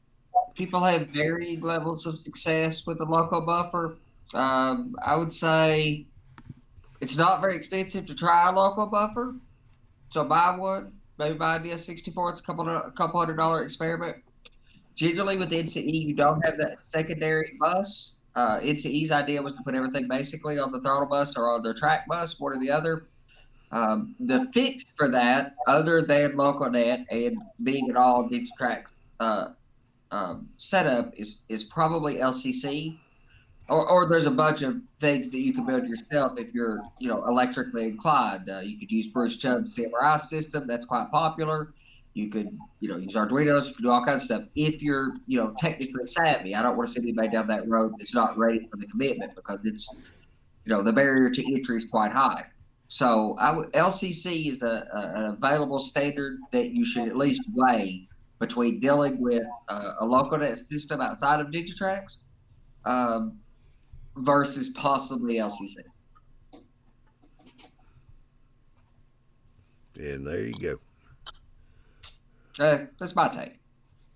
People have varying levels of success with the local buffer. I would say it's not very expensive to try a local buffer. So buy one, maybe buy a DS64. It's a couple $100 experiment. Generally with NCE, you don't have that secondary bus. NCE's idea was to put everything basically on the throttle bus or on the track bus, one or the other. The fix for that, other than LocalNet and being an all Digitrax setup, is probably LCC. Or there's a bunch of things that you can build yourself if you're, electrically inclined. You could use Bruce Chubb's CMRI system. That's quite popular. You could, use Arduinos. You can do all kinds of stuff if you're, technically savvy. I don't want to send anybody down that road that's not ready for the commitment because it's, the barrier to entry is quite high. So LCC is an available standard that you should at least weigh between dealing with a local net system outside of Digitrax versus possibly LCC. And there you go. That's my take.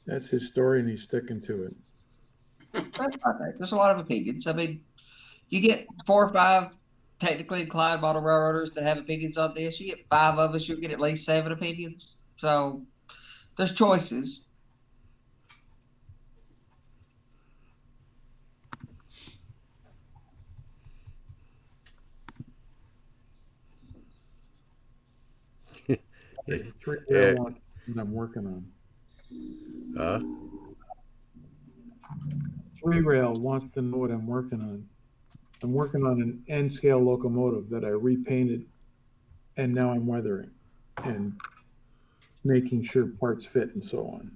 That's his story, and he's sticking to it. That's my take. There's a lot of opinions. I mean, you get 4 or 5 technically inclined model railroaders that have opinions on this. You get 5 of us, you'll get at least 7 opinions. So there's choices. Three Yeah. rail wants what I'm working on. Huh? 3 Rail wants to know what I'm working on. I'm working on an N scale locomotive that I repainted, and now I'm weathering and making sure parts fit and so on.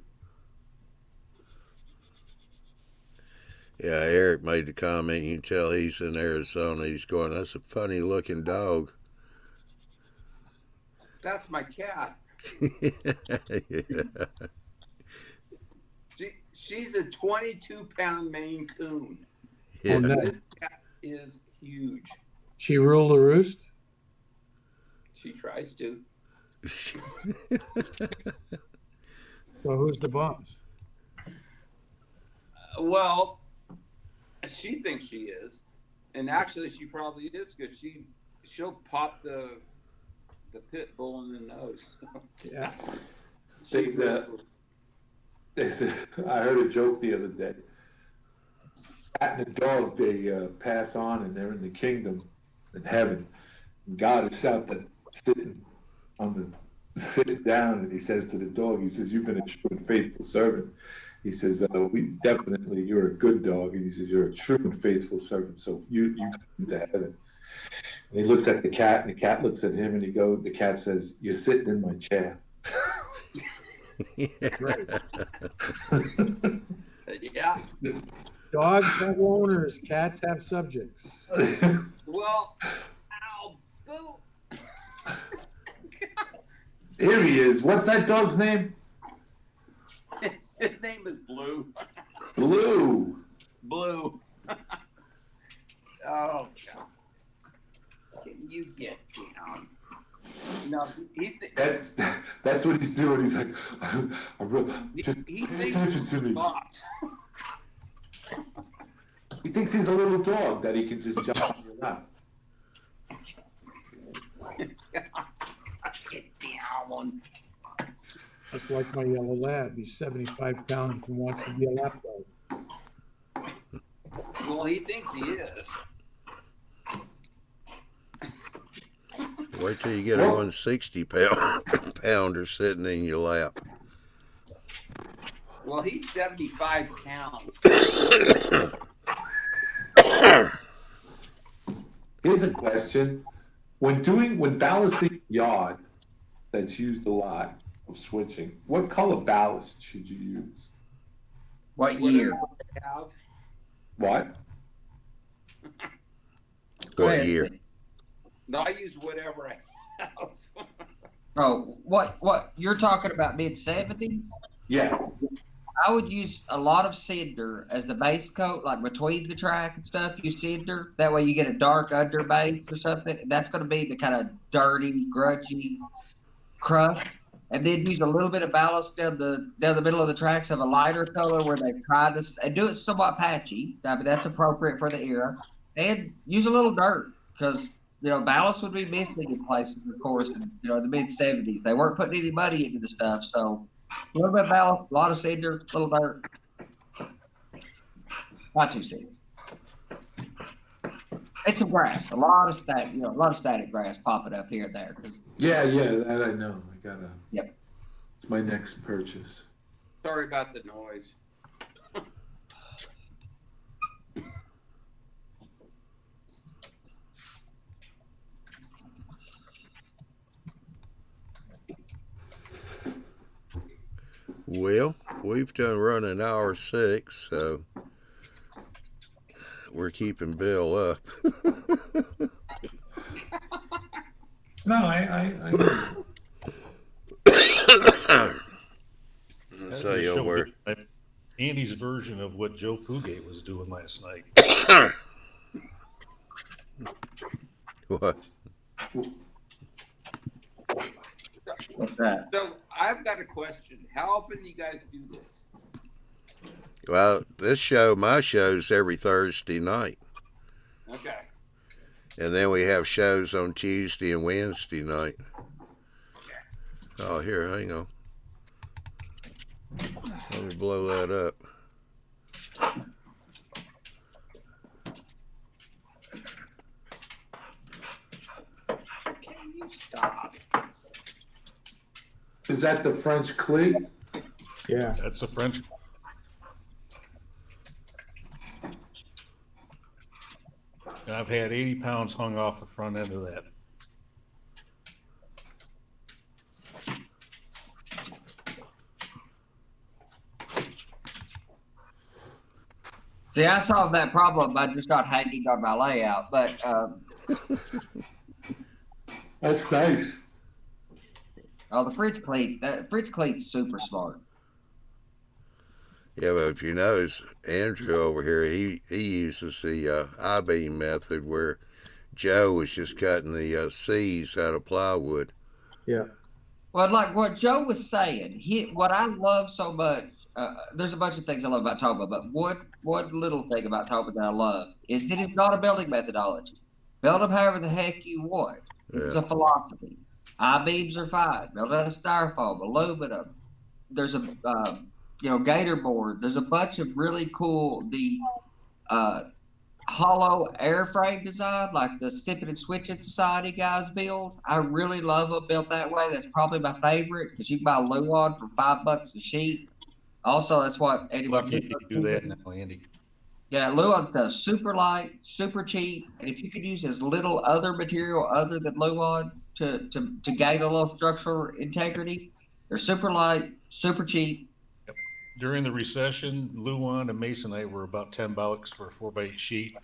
Yeah, Eric made the comment. You can tell he's in Arizona. He's going, that's a funny looking dog. That's my cat. Yeah. She's a 22-pound Maine Coon. Oh, Yeah. no. This cat is huge. She ruled the roost? She tries to. So who's the boss? Well, she thinks she is, and actually she probably is because she'll pop the pit bull in the nose. Yeah. I heard a joke the other day. Cat and a dog, they pass on, and they're in the kingdom in heaven. And God is out there sitting down, and he says to the dog, he says, "You've been a true and faithful servant." He says, you're a good dog. And he says, "You're a true and faithful servant. So you come into heaven." And he looks at the cat, and the cat looks at him, and the cat says, "You're sitting in my chair." Yeah. Dogs have owners, cats have subjects. Well, ow, boo. Here he is. What's that dog's name? His name is Blue. Blue. Blue. Oh, God. Can you get down? No, That's what he's doing. He's like, just he pay thinks attention he's to me. boss. He thinks he's a little dog that he can just jump on your lap. Get down. That's like my yellow lab. He's 75 pounds and wants to be a lap dog. Well, he thinks he is. Wait till you get a 160 pounder sitting in your lap. Well, he's 75 pounds. Here's a question. When ballasting yard that's used a lot of switching, what color ballast should you use? What year? Have. What? Go What ahead, year? Steve. No, I use whatever I have. Oh, what you're talking about mid-70s? Yeah. I would use a lot of cinder as the base coat, like between the track and stuff. Use cinder. That way you get a dark under base or something. That's going to be the kind of dirty, grudgy crust. And then use a little bit of ballast down the middle of the tracks of a lighter color where they try to and do it somewhat patchy. I mean, that's appropriate for the era. And use a little dirt because ballast would be missing in places, of course, in the mid-70s. They weren't putting any money into the stuff, so a little bit of ballast, a lot of cinder, a little dirt. Not too cinder. It's some grass, a lot of static grass popping up here and there. Yeah, that I know. I gotta. Yep. It's my next purchase. Sorry about the noise. Well, we've done run an hour 6, so we're keeping Bill up. No, I So you'll work. Andy's version of what Joe Fugate was doing last night. What? What's that? So I've got a question. How often do you guys do this? Well, my show's every Thursday night. Okay. And then we have shows on Tuesday and Wednesday night. Oh, here, hang on. Let me blow that up. Can you stop? Is that the French cleat? Yeah. That's the French. And I've had 80 pounds hung off the front end of that. See, I solved that problem by just not hanging on my layout, but That's nice. the Fritz cleat's super smart. Yeah, but if you notice, Andrew over here, he uses the I-beam method where Joe was just cutting the C's out of plywood. Yeah. Well, like what Joe was saying, what I love so much, there's a bunch of things I love about Toba, but one little thing about Toba that I love is it is not a building methodology. Build them however the heck you want. It's a philosophy. I-beams are fine. Build out of styrofoam, aluminum. There's a gator board. There's a bunch of really cool hollow airframe design, like the Sipping and Switching Society guys build. I really love them built that way. That's probably my favorite because you can buy Luan for $5 a sheet. Also, that's what Andy. Lucky you can do that now, Andy. Yeah, Luan does super light, super cheap, and if you could use as little other material other than Luan to gain a little structural integrity, they're super light, super cheap. During the recession, Luan and Masonite were about $10 for a 4x8 sheet.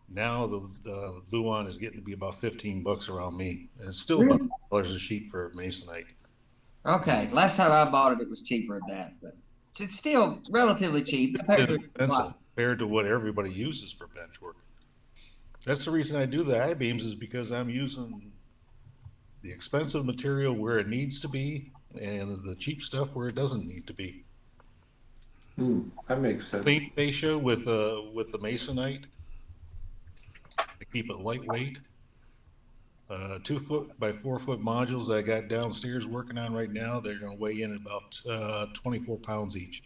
Now the Luan is getting to be about $15 around me. And it's still about $1 a sheet for Masonite. Okay, last time I bought it, it was cheaper than that, but it's still relatively cheap compared It's expensive compared to what everybody uses for bench work. That's the reason I do the I-beams, is because I'm using the expensive material where it needs to be and the cheap stuff where it doesn't need to be. That makes sense. Clean fascia with the Masonite to keep it lightweight. 2 foot by 4 foot modules I got downstairs working on right now. They're going to weigh in about 24 pounds each.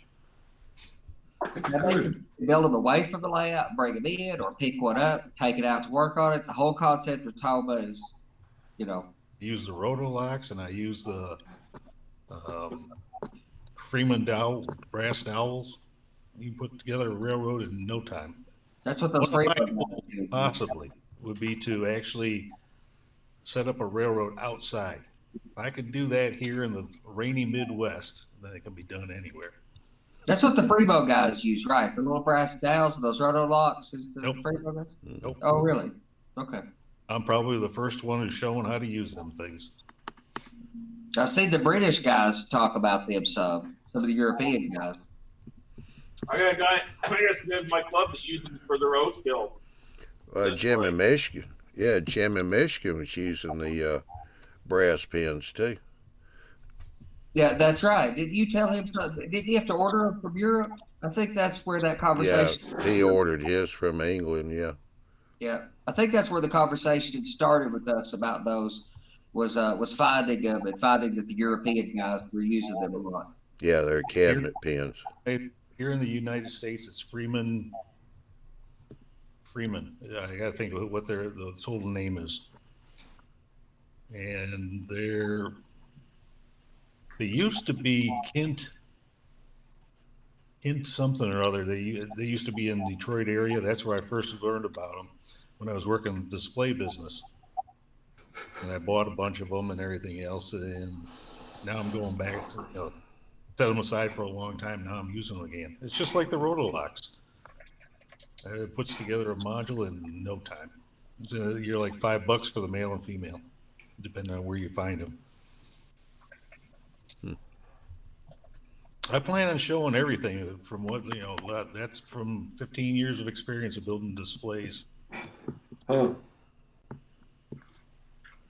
Build them away from the layout, bring them in, or pick one up, take it out to work on it. The whole concept of Toba is, Use the rotolocks, and I use the Freeman dowel, brass dowels. You can put together a railroad in no time. That's what those One of my frame goals possibly would be to actually set up a railroad outside. If I could do that here in the rainy Midwest, then it can be done anywhere. That's what the Freebo guys use, right? The little brass dowels, those roto locks is the Nope. Freebo guys? Nope. Oh, really? Okay. I'm probably the first one who's showing how to use them things. I've seen the British guys talk about them some of the European guys. I got a guy. I got some guys in my club that use them for their oat still. Jim in Michigan. Yeah, Jim in Michigan was using the brass pins too. Yeah, that's right. Did you tell him something? Did he have to order them from Europe? I think that's where that conversation. Yeah, he ordered his from England. Yeah. Yeah, I think that's where the conversation had started with us about those. Was finding them and finding that the European guys were using them a lot. Yeah, they're cabinet pins. Here in the United States, it's Freeman. I got to think of what the total name is. And they used to be Kent something or other. They used to be in the Detroit area. That's where I first learned about them when I was working in the display business. And I bought a bunch of them and everything else. And now I'm going back to, set them aside for a long time. Now I'm using them again. It's just like the rotolocks. It puts together a module in no time. You're like $5 for the male and female, depending on where you find them. I plan on showing everything from what, that's from 15 years of experience of building displays. Huh.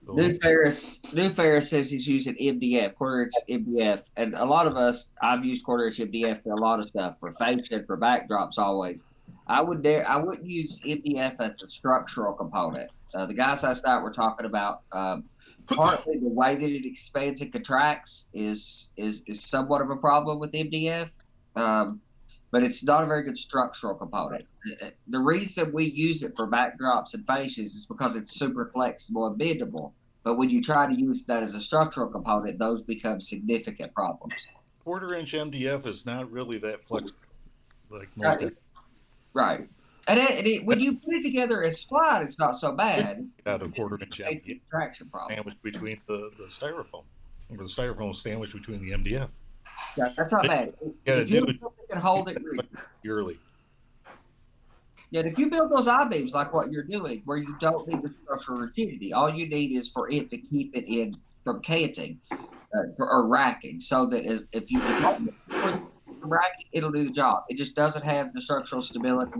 So, New Ferris says he's using MDF, quarter inch MDF, and a lot of us, I've used quarter inch MDF for a lot of stuff, for fascia, for backdrops, always. I wouldn't use MDF as a structural component. The guys last night were talking about partly the way that it expands and contracts is somewhat of a problem with MDF, but it's not a very good structural component. The reason we use it for backdrops and fascias is because it's super flexible and bendable. But when you try to use that as a structural component, those become significant problems. quarter-inch MDF is not really that flexible, like most. Right. And when you put it together as slide, it's not so bad. Yeah, the quarter-inch MDF Traction problem. sandwiched between the styrofoam, or the styrofoam sandwiched between the MDF. Yeah, that's not bad. Yeah, If you can hold it yearly. Yeah, if you build those I-beams like what you're doing, where you don't need the structural rigidity, all you need is for it to keep it in from canting or racking, so that if you racking, it'll do the job. It just doesn't have the structural stability.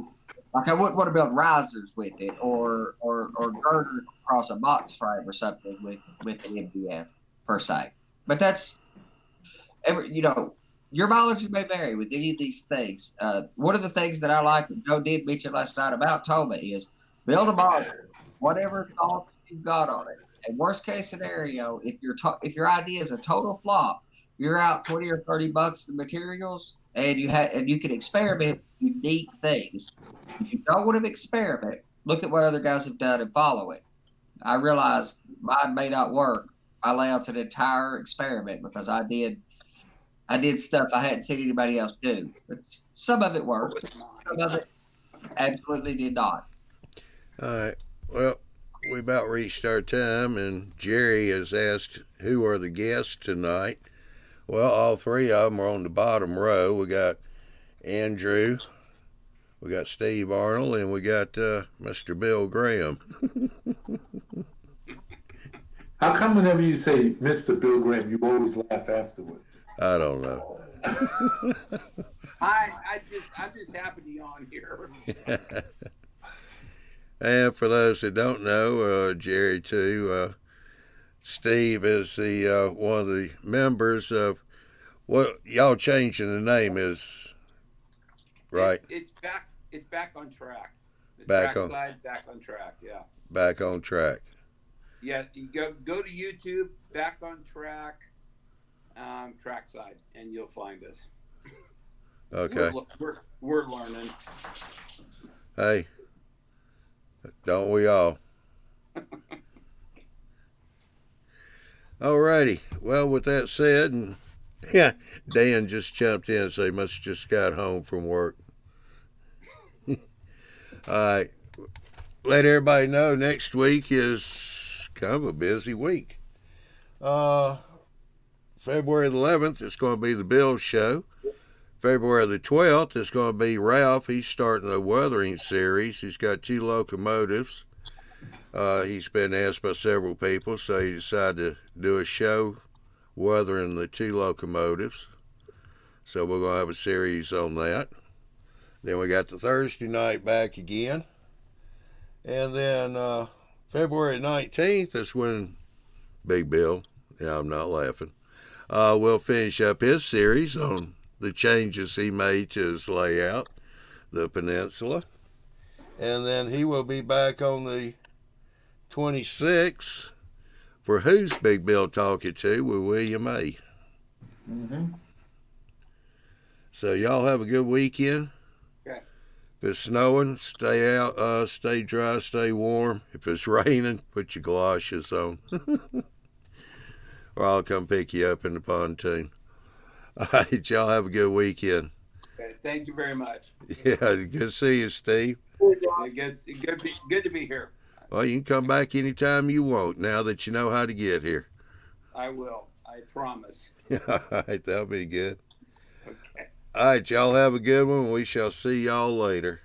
Like I wouldn't want to build risers with it, or girders across a box frame or something with an MDF per se. But that's your mileage may vary with any of these things. One of the things that I like that Joe did mention last night about Toma is build a model, whatever thoughts you've got on it. And worst case scenario, if your idea is a total flop, you're out $20 or $30 in materials, and you can experiment with unique things. If you don't want to experiment, look at what other guys have done and follow it. I realize mine may not work. My layout's an entire experiment because I did stuff I hadn't seen anybody else do. But some of it worked. Some of it absolutely did not. All right. Well, we about reached our time, and Jerry has asked who are the guests tonight. Well, all three of them are on the bottom row. We got Andrew, we got Steve Arnold, and we got Mr. Bill Graham. How come whenever you say Mr. Bill Graham, you always laugh afterwards? I don't know. I'm just happy to be on here. And for those that don't know, Jerry too, Steve is the one of the members of what y'all changing the name is, right? It's back on track. The Back track on side, back on track. Yeah. back on track. Yeah, you go to YouTube, back on track, trackside, and you'll find us. Okay. We're learning. Hey, don't we all? Alrighty. Well, with that said, and yeah, Dan just jumped in and said he must have just got home from work. All right. Let everybody know next week is kind of a busy week. February the 11th, it's going to be the Bill Show. February the 12th, it's going to be Ralph. He's starting a weathering series. He's got 2 locomotives. He's been asked by several people, so he decided to do a show weathering the 2 locomotives. So we're going to have a series on that. Then we got the Thursday night back again. And then February 19th is when Big Bill, yeah, I'm not laughing, will finish up his series on the changes he made to his layout, the peninsula. And then he will be back on the 26th for Who's Big Bill Talking To with William A. Mm-hmm. So y'all have a good weekend. Okay. If it's snowing, stay out, stay dry, stay warm. If it's raining, put your galoshes on. Or I'll come pick you up in the pontoon. All right, y'all have a good weekend. Okay, thank you very much. Yeah, good to see you, Steve. It's good to be here. Well, you can come back anytime you want now that you know how to get here. I will. I promise. All right, that'll be good. Okay. All right, y'all have a good one. We shall see y'all later.